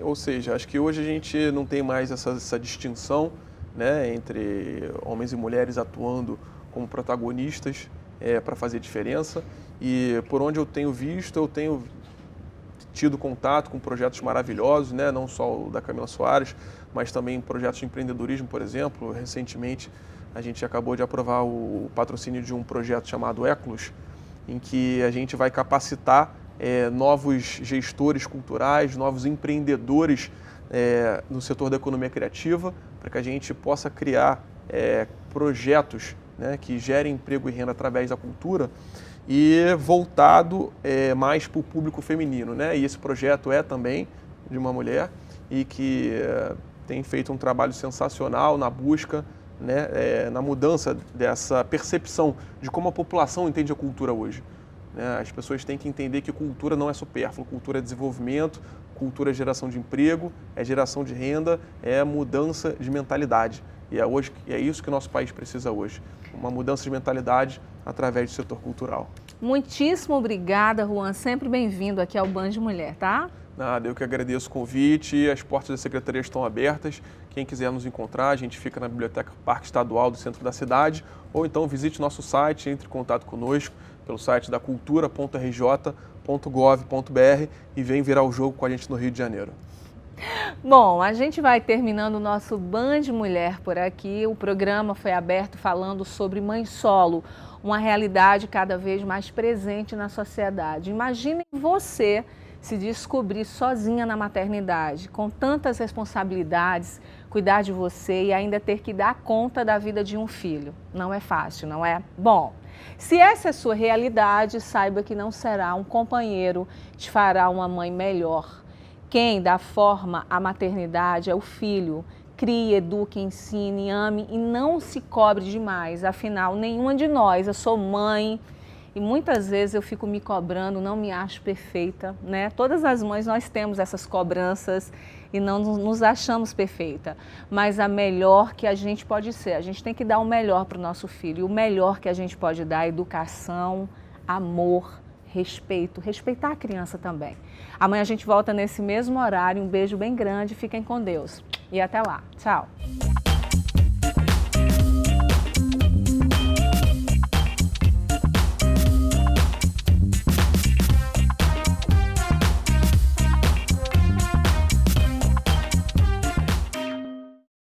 Speaker 12: Ou seja, acho que hoje a gente não tem mais essa distinção, né, entre homens e mulheres atuando como protagonistas para fazer diferença. E por onde eu tenho visto, eu tenho tido contato com projetos maravilhosos, né? Não só o da Camila Soares, mas também projetos de empreendedorismo, por exemplo. Recentemente, a gente acabou de aprovar o patrocínio de um projeto chamado Eclos, em que a gente vai capacitar novos gestores culturais, novos empreendedores no setor da economia criativa, para que a gente possa criar projetos, né, que gerem emprego e renda através da cultura e voltado mais para o público feminino, né? E esse projeto é também de uma mulher e que tem feito um trabalho sensacional na busca, né, na mudança dessa percepção de como a população entende a cultura hoje, né? As pessoas têm que entender que cultura não é supérfluo, cultura é desenvolvimento, cultura é geração de emprego, é geração de renda, é mudança de mentalidade. E é isso que o nosso país precisa hoje, uma mudança de mentalidade através do setor cultural.
Speaker 1: Muitíssimo obrigada, Juan. Sempre bem-vindo aqui ao Banjo Mulher, tá?
Speaker 12: Nada, eu que agradeço o convite. As portas da Secretaria estão abertas. Quem quiser nos encontrar, a gente fica na Biblioteca Parque Estadual do centro da cidade, ou então visite nosso site, entre em contato conosco pelo site da cultura.rj.gov.br e vem virar o jogo com a gente no Rio de Janeiro.
Speaker 1: Bom, a gente vai terminando o nosso Band Mulher por aqui. O programa foi aberto falando sobre mãe solo, uma realidade cada vez mais presente na sociedade. Imagine você se descobrir sozinha na maternidade, com tantas responsabilidades, cuidar de você e ainda ter que dar conta da vida de um filho. Não é fácil, não é? Bom, se essa é a sua realidade, saiba que não será um companheiro que te fará uma mãe melhor. Quem dá forma à maternidade é o filho. Crie, eduque, ensine, ame e não se cobre demais. Afinal, nenhuma de nós, eu sou mãe e muitas vezes eu fico me cobrando, não me acho perfeita, né? Todas as mães nós temos essas cobranças e não nos achamos perfeita. Mas a melhor que a gente pode ser, a gente tem que dar o melhor para o nosso filho. E o melhor que a gente pode dar é educação, amor, respeito, respeitar a criança também. Amanhã a gente volta nesse mesmo horário. Um beijo bem grande, fiquem com Deus. E até lá. Tchau.